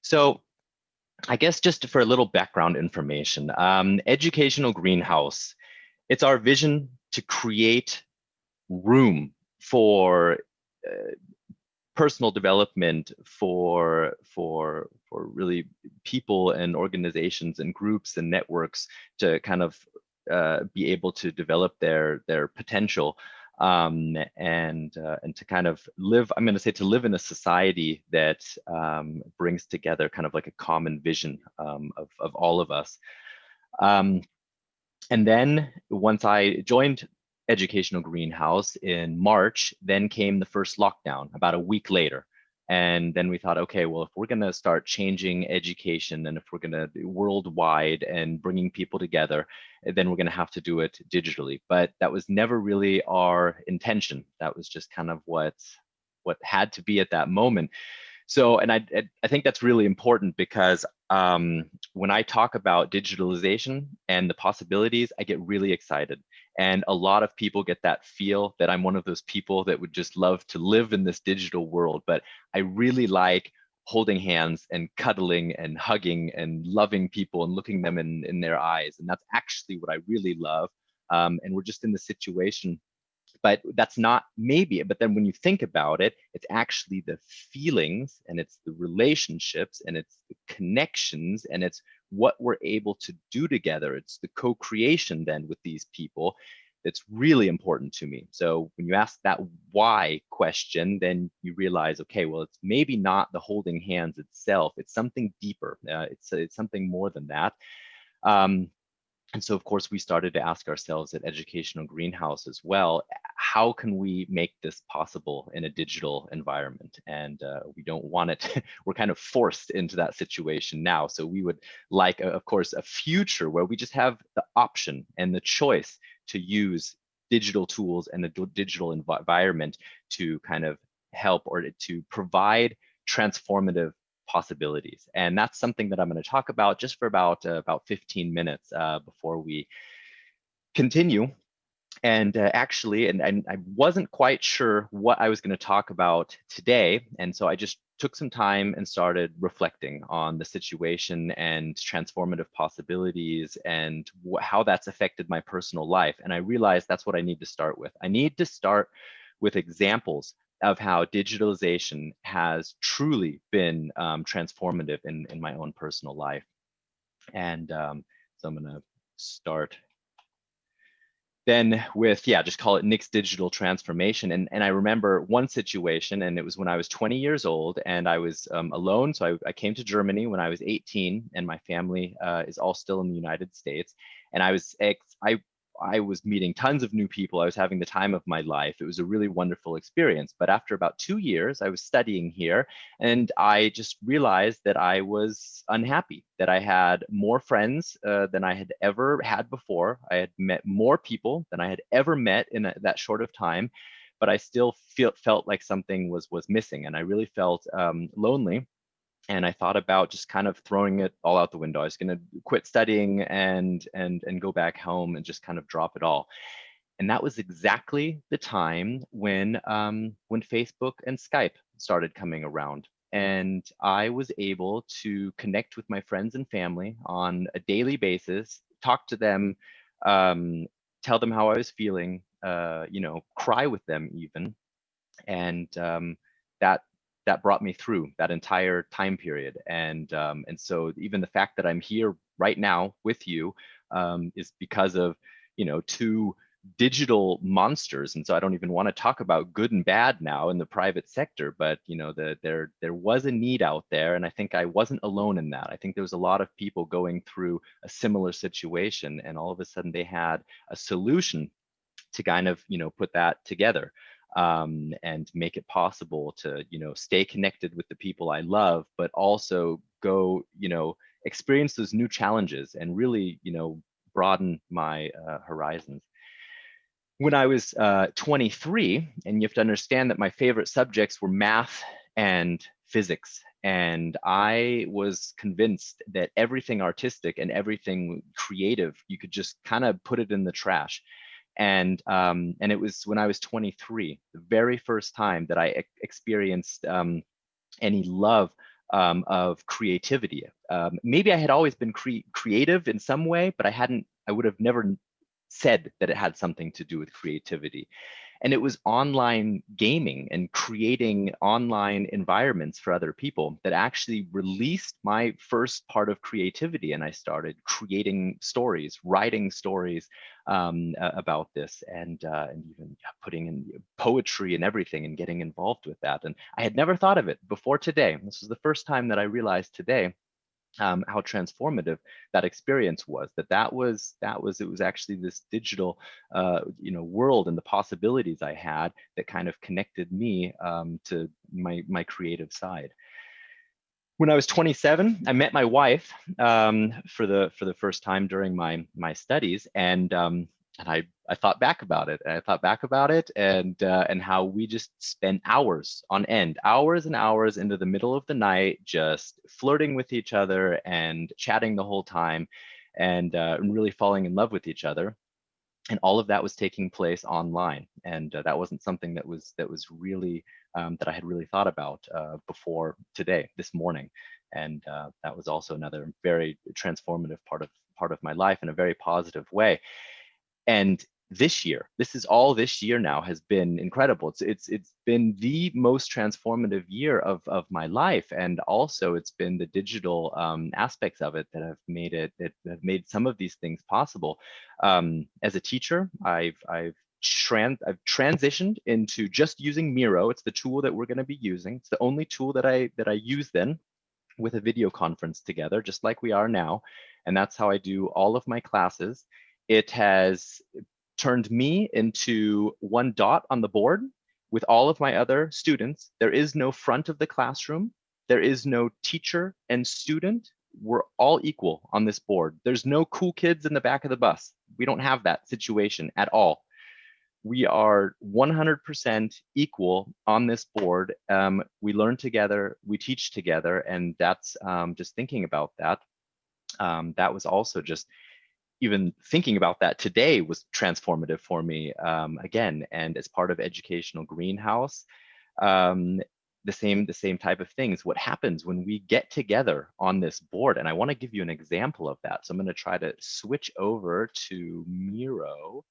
So I guess just for a little background information, Educational Greenhouse, it's our vision to create room for personal development for really people and organizations and groups and networks to kind of be able to develop their potential, and to kind of live, I'm going to say, to live in a society that brings together kind of like a common vision of all of us. And then once I joined Educational Greenhouse in March, then came the first lockdown about a week later. And then we thought, okay, well, if we're going to start changing education and if we're going to worldwide and bringing people together, then we're going to have to do it digitally. But that was never really our intention. That was just kind of what had to be at that moment. So, and I think that's really important because when I talk about digitalization and the possibilities, I get really excited. And a lot of people get that feel that I'm one of those people that would just love to live in this digital world. But I really like holding hands and cuddling and hugging and loving people and looking them in their eyes. And that's actually what I really love. And we're just in the situation, but that's not maybe, but then when you think about it, it's actually the feelings and it's the relationships and it's the connections and it's what we're able to do together. It's the co-creation then with these people that's really important to me. So when you ask that why question, then you realize, okay, well, it's maybe not the holding hands itself. It's something deeper. It's something more than that. And so, of course, we started to ask ourselves at Educational Greenhouse as well, how can we make this possible in a digital environment? And we don't want it, we're kind of forced into that situation now. So we would like, of course, a future where we just have the option and the choice to use digital tools and the digital environment to kind of help or to provide transformative possibilities. And that's something that I'm going to talk about just for about 15 minutes before we continue. And actually, and I wasn't quite sure what I was going to talk about today. And so I just took some time and started reflecting on the situation and transformative possibilities and how that's affected my personal life. And I realized that's what I need to start with. I need to start with examples of how digitalization has truly been transformative in my own personal life. And so I'm going to start then with, just call it Nick's digital transformation. And I remember one situation, and it was when I was 20 years old and I was alone. So I came to Germany when I was 18 and my family is all still in the United States. And I was meeting tons of new people. I was having the time of my life. It was a really wonderful experience. But after about 2 years, I was studying here and I just realized that I was unhappy, that I had more friends than I had ever had before. I had met more people than I had ever met in that short of time, but I still felt like something was missing. And I really felt lonely. And I thought about just kind of throwing it all out the window. I was going to quit studying and go back home and just kind of drop it all. And that was exactly the time when Facebook and Skype started coming around. And I was able to connect with my friends and family on a daily basis, talk to them, tell them how I was feeling, cry with them even. And that brought me through that entire time period. And so even the fact that I'm here right now with you is because of, two digital monsters. And so I don't even want to talk about good and bad now in the private sector, but there was a need out there. And I think I wasn't alone in that. I think there was a lot of people going through a similar situation, and all of a sudden they had a solution to kind of, put that together. And make it possible to, stay connected with the people I love, but also go, experience those new challenges and really, broaden my horizons. When I was 23, and you have to understand that my favorite subjects were math and physics. And I was convinced that everything artistic and everything creative, you could just kind of put it in the trash. And it was when I was 23, the very first time that I experienced any love of creativity. Maybe I had always been creative in some way, but I would have never said that it had something to do with creativity. And it was online gaming and creating online environments for other people that actually released my first part of creativity. And I started creating stories, writing stories about this, and even putting in poetry and everything and getting involved with that. And I had never thought of it before today. This was the first time that I realized today how transformative that experience was. It was actually this digital world and the possibilities I had that kind of connected me to my creative side. When I was 27, I met my wife for the first time during my studies, and I thought back about it. And I thought back about it and how we just spent hours on end, hours and hours into the middle of the night, just flirting with each other and chatting the whole time, and really falling in love with each other. And all of that was taking place online, and that wasn't something that was really that I had really thought about before today, this morning. And that was also another very transformative part of my life in a very positive way. And this year now has been incredible. It's been the most transformative year of my life, and also it's been the digital aspects of it that have made some of these things possible. As a teacher, I've transitioned into just using Miro. It's the tool that we're going to be using. It's the only tool that I use then, with a video conference together, just like we are now. And that's how I do all of my classes. It has turned me into one dot on the board with all of my other students. There is no front of the classroom. There is no teacher and student. We're all equal on this board. There's no cool kids in the back of the bus. We don't have that situation at all. We are 100% equal on this board. We learn together, we teach together, and that's just thinking about that. That was also just, even thinking about that today was transformative for me again. And as part of Educational Greenhouse, the same type of things. What happens when we get together on this board? And I want to give you an example of that. So I'm going to try to switch over to Miro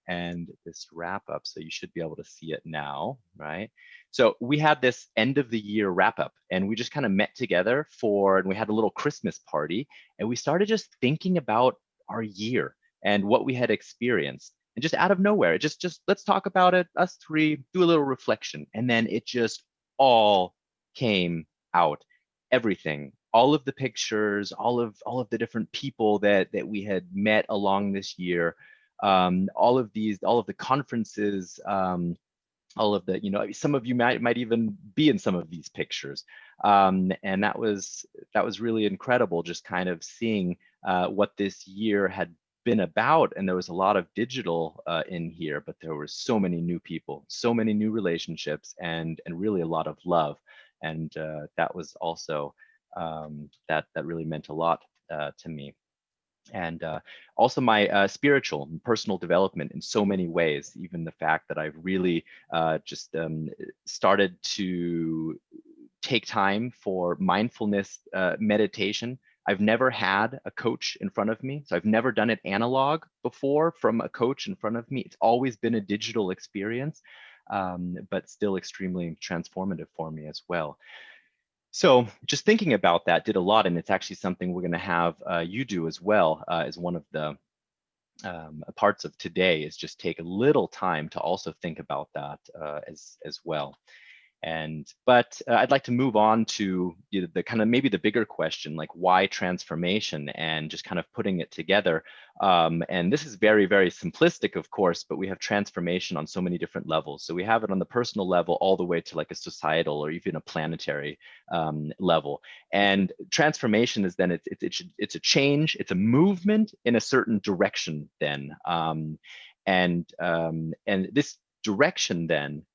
and this wrap up. So you should be able to see it now, right? So we had this end of the year wrap up, and we just kind of met together and we had a little Christmas party, and we started just thinking about our year and what we had experienced. And just out of nowhere, it just let's talk about it, us three, do a little reflection. And then it just all came out, everything, all of the pictures, all of the different people that we had met along this year, all of the conferences, all of the, some of you might even be in some of these pictures. And that was really incredible, just kind of seeing what this year had been about. And there was a lot of digital in here, but there were so many new people, so many new relationships, and really a lot of love. And that was also, that really meant a lot to me. And also my spiritual and personal development in so many ways. Even the fact that I've really just started to take time for mindfulness meditation. I've never had a coach in front of me, so I've never done it analog before from a coach in front of me. It's always been a digital experience, but still extremely transformative for me as well. So just thinking about that did a lot, and it's actually something we're going to have you do as well, as one of the parts of today, is just take a little time to also think about that as well. But I'd like to move on to the kind of maybe the bigger question, like why transformation, and just kind of putting it together. And this is very, very simplistic, of course, but we have transformation on so many different levels. So we have it on the personal level all the way to like a societal or even a planetary level. And transformation is then it's a change, it's a movement in a certain direction then. And this direction then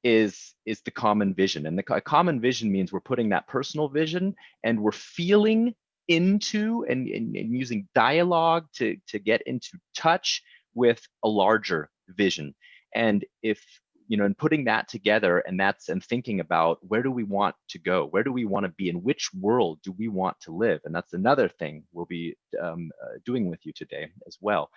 is the common vision. And the common vision means we're putting that personal vision and we're feeling into and using dialogue to get into touch with a larger vision. And if and putting that together, and thinking about where do we want to go, where do we want to be, in which world do we want to live, and that's another thing we'll be doing with you today as well.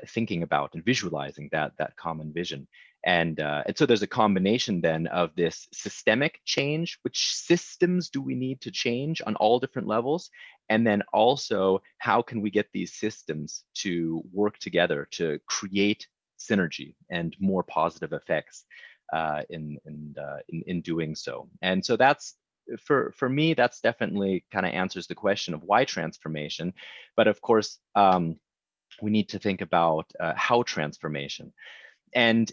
Thinking about and visualizing that common vision. And so there's a combination then of this systemic change, which systems do we need to change on all different levels? And then also, how can we get these systems to work together to create synergy and more positive effects in doing so? And so that's, for me, that's definitely kind of answers the question of why transformation. But of course, we need to think about how transformation. And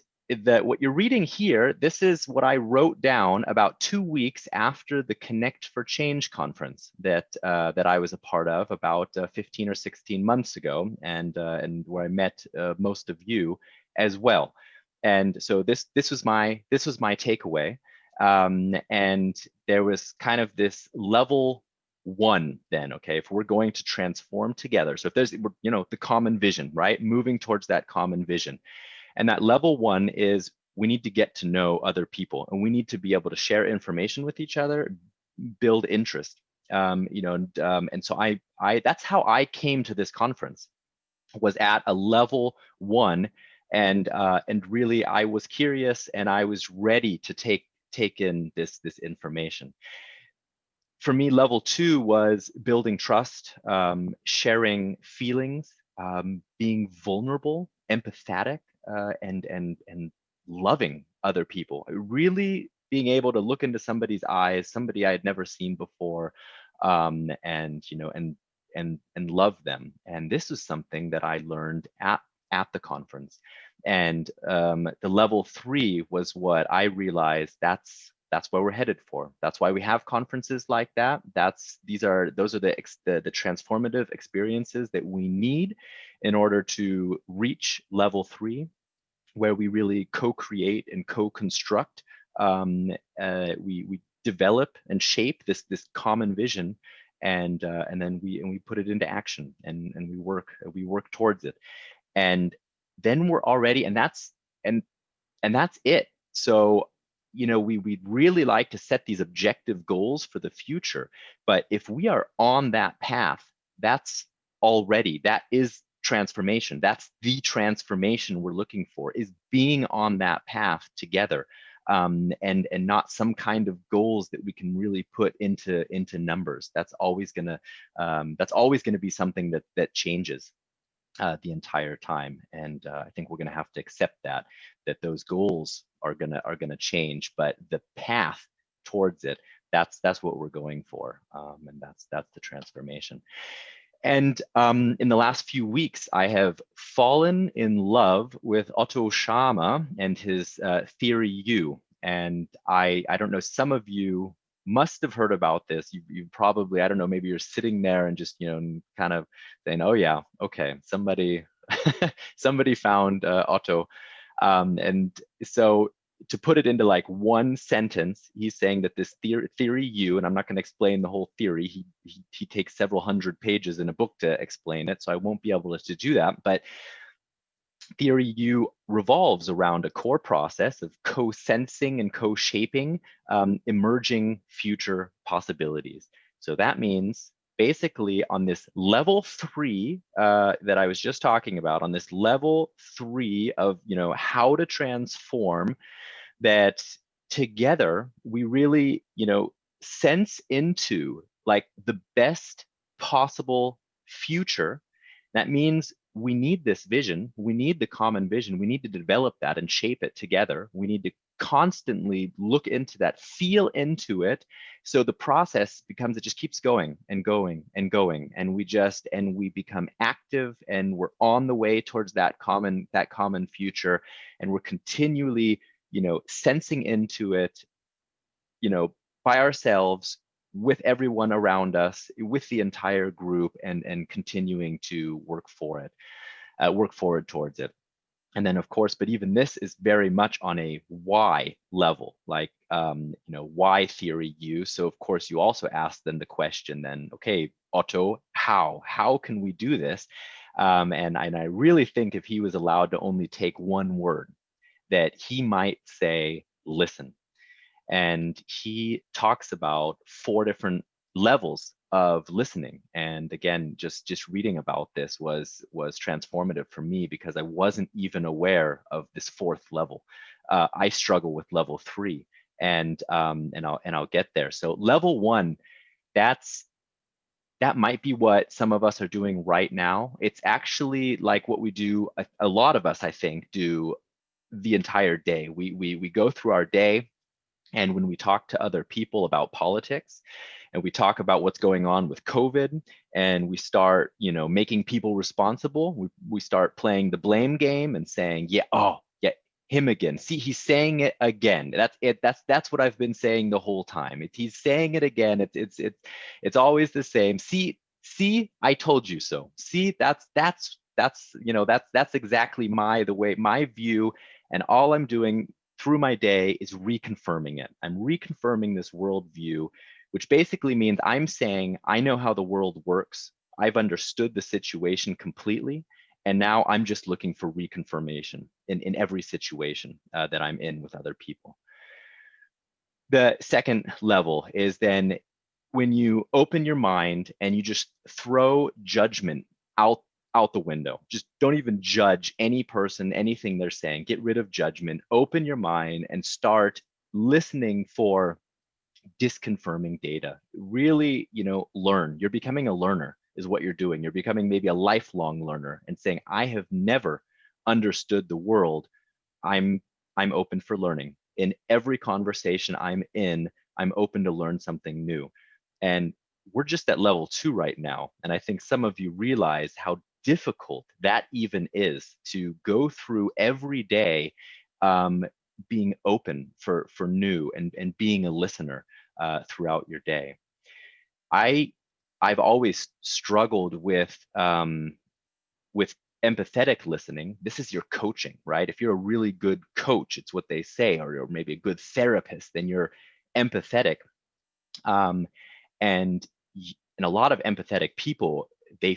what you're reading here, this is what I wrote down about 2 weeks after the Connect for Change conference that I was a part of about 15 or 16 months ago, and where I met most of you as well. And so this was my takeaway, and there was kind of this level one then, okay, if we're going to transform together. So if there's, the common vision, right? Moving towards that common vision. And that level one is we need to get to know other people, and we need to be able to share information with each other, build interest. And so I that's how I came to this conference, was at a level one, and really I was curious and I was ready to take in this information. For me, level two was building trust, sharing feelings, being vulnerable, empathetic, and loving other people. Really being able to look into somebody's eyes, somebody I had never seen before, and love them. And this is something that I learned at the conference. And the level three was what I realized that's where we're headed for. That's why we have conferences like that. Those are the transformative experiences that we need in order to reach level three, where we really co-create and co-construct. We develop and shape this common vision, and then we put it into action, and we work towards it. And then we're already, and that's it. So we'd really like to set these objective goals for the future, but if we are on that path, that is transformation. That's the transformation we're looking for, is being on that path together, and not some kind of goals that we can really put into numbers. That's always gonna be something that changes the entire time. And I think we're going to have to accept that those goals are gonna change, but the path towards it, that's what we're going for, and that's the transformation. And in the last few weeks, I have fallen in love with Otto Scharmer and his theory U. And I don't know, some of you must have heard about this. You probably, I don't know, maybe you're sitting there and just, kind of saying, oh yeah, okay, somebody found Otto. And so to put it into like one sentence, he's saying that this theory U, and I'm not going to explain the whole theory. He takes several hundred pages in a book to explain it, so I won't be able to do that. But theory U revolves around a core process of co-sensing and co-shaping emerging future possibilities. So that means basically on this level three that I was just talking about, on this level three of how to transform, that together we really sense into like the best possible future. That means we need this vision, we need the common vision, we need to develop that and shape it together. We need to constantly look into that, feel into it, so the process becomes, it just keeps going and going and going, and we become active, and we're on the way towards that common future, and we're continually sensing into it, by ourselves, with everyone around us, with the entire group, and continuing to work forward towards it. And then of course, but even this is very much on a why level, like why theory U. So of course you also ask them the question then, okay, Otto, how can we do this? And I really think if he was allowed to only take one word, that he might say, listen. And he talks about 4 different levels of listening. And again, just reading about this was transformative for me, because I wasn't even aware of this 4th level. I struggle with level 3, and I'll get there. So level 1, that might be what some of us are doing right now. It's actually like what we do, a lot of us, I think, do the entire day. We go through our day, and when we talk to other people about politics, and we talk about what's going on with COVID, and we start, making people responsible, we start playing the blame game and saying, yeah, oh, yeah, him again. See, he's saying it again. That's it. That's what I've been saying the whole time. He's saying it again. It's always the same. See, I told you so. See, that's exactly my view, and all I'm doing through my day is reconfirming it. I'm reconfirming this worldview, which basically means I'm saying, I know how the world works. I've understood the situation completely. And now I'm just looking for reconfirmation in every situation that I'm in with other people. The second level is then when you open your mind and you just throw judgment out the window. Just don't even judge any person, anything they're saying. Get rid of judgment, open your mind, and start listening for disconfirming data. Really, learn. You're becoming a learner is what you're doing. You're becoming maybe a lifelong learner and saying, I have never understood the world. I'm open for learning. In every conversation I'm in, I'm open to learn something new. And we're just at level 2 right now. And I think some of you realize how difficult that even is, to go through every day being open for new, and being a listener throughout your day. I've always struggled with empathetic listening. This is your coaching, right? If you're a really good coach, it's what they say, or maybe a good therapist, then you're empathetic. And a lot of empathetic people, they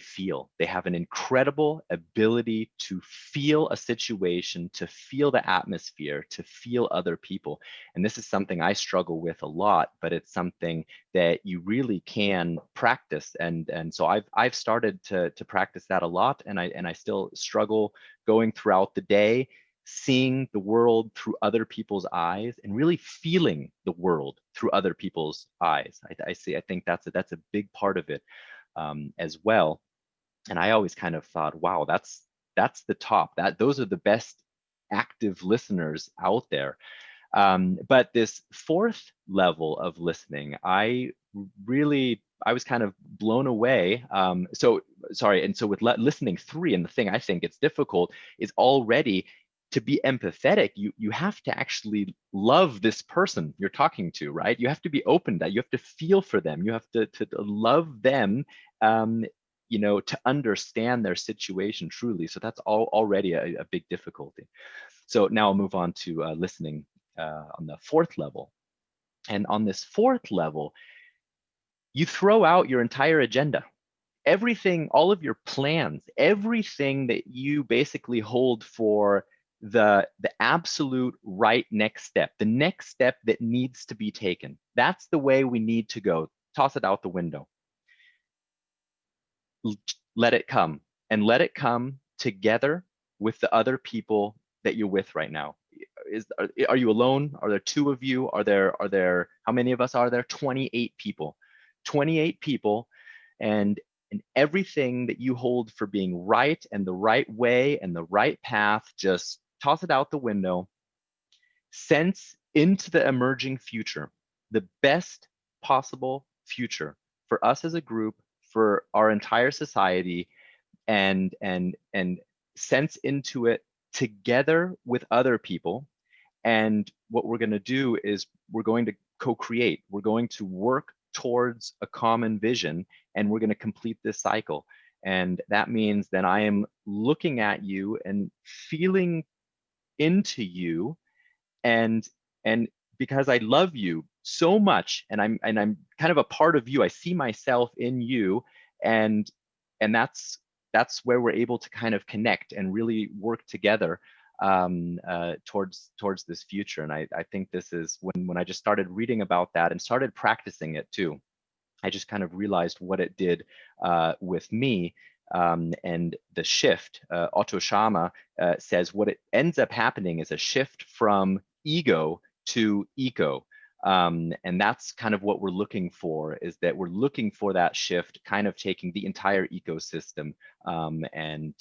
have an incredible ability to feel a situation, to feel the atmosphere, to feel other people. And this is something I struggle with a lot, but it's something that you really can practice. And so I've started to practice that a lot, and I still struggle going throughout the day, seeing the world through other people's eyes and really feeling the world through other people's eyes. I think that's a big part of it as well. And I always kind of thought, wow, that's the top. Those are the best active listeners out there. But this 4th level of listening, I was kind of blown away. So with listening 3, and the thing I think it's difficult is already to be empathetic, you have to actually love this person you're talking to, right? You have to be open to that. You have to feel for them. You have to love them, to understand their situation truly. So that's already a big difficulty. So now I'll move on to listening on the 4th level. And on this 4th level, you throw out your entire agenda. Everything, all of your plans, everything that you basically hold for the absolute right next step, the next step that needs to be taken. That's the way we need to go. Toss it out the window. Let it come, and let it come together with the other people that you're with right now. Are you alone? Are there 2 of you? Are there how many of us are there? 28 people. 28 people, and everything that you hold for being right and the right way and the right path, just toss it out the window. Sense into the emerging future, the best possible future for us as a group, for our entire society, and sense into it together with other people. And what we're going to do is we're going to co-create. We're going to work towards a common vision, and we're going to complete this cycle. And that means that I am looking at you and feeling into you, and because I love you so much, and I'm kind of a part of you. I see myself in you, and that's where we're able to kind of connect and really work together towards this future. And I think this is when I just started reading about that and started practicing it too. I just kind of realized what it did with me. And the shift, Otto Scharmer says what it ends up happening is a shift from ego to eco. And that's kind of what we're looking for, is that we're looking for that shift, kind of taking the entire ecosystem and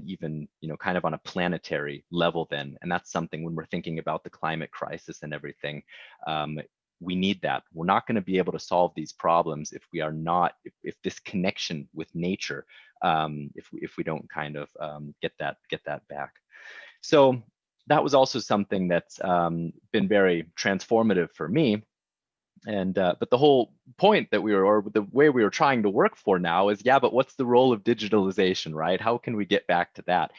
even, you know, kind of on a planetary level then. And that's something when we're thinking about the climate crisis and everything, we need that. We're not going to be able to solve these problems if we are not, if this connection with nature, if we don't kind of get that back. So that was also something that's been very transformative for me. And but the whole point that we were, or the way we were trying to work for now is, yeah, but what's the role of digitalization, right? How can we get back to that?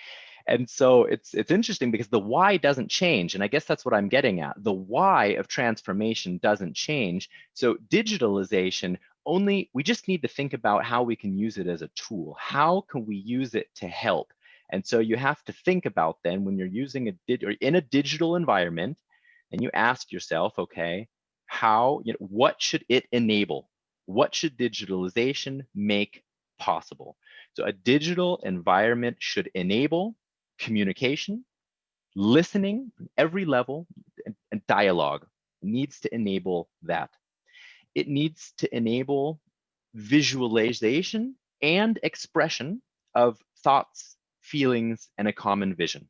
And so it's interesting because the why doesn't change. And I guess that's what I'm getting at. The why of transformation doesn't change. So digitalization only, we just need to think about how we can use it as a tool. How can we use it to help? And so you have to think about then when you're using or in a digital environment, and you ask yourself, okay, how, you know, what should it enable? What should digitalization make possible? So a digital environment should enable communication, listening on every level, and dialogue. It needs to enable that. It needs to enable visualization and expression of thoughts, feelings, and a common vision.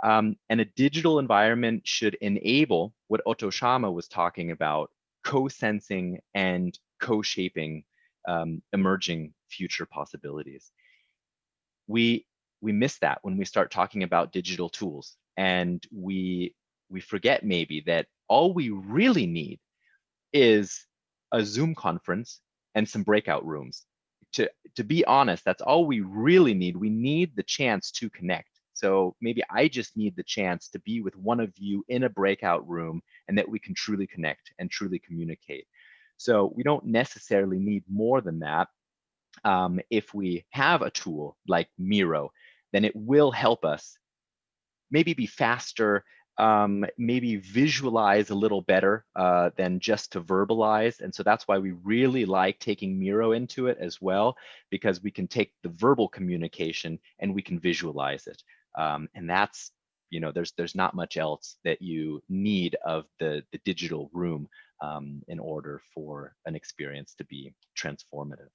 And a digital environment should enable what Otto Scharmer was talking about, co-sensing and co-shaping emerging future possibilities. We miss that when we start talking about digital tools, and we forget maybe that all we really need is a Zoom conference and some breakout rooms. To be honest, that's all we really need. We need the chance to connect. So maybe I just need the chance to be with one of you in a breakout room, and that we can truly connect and truly communicate. So we don't necessarily need more than that. If we have a tool like Miro, then it will help us maybe be faster, maybe visualize a little better than just to verbalize. And so that's why we really like taking Miro into it as well, because we can take the verbal communication and we can visualize it. And that's, you know, there's not much else that you need of the digital room in order for an experience to be transformative.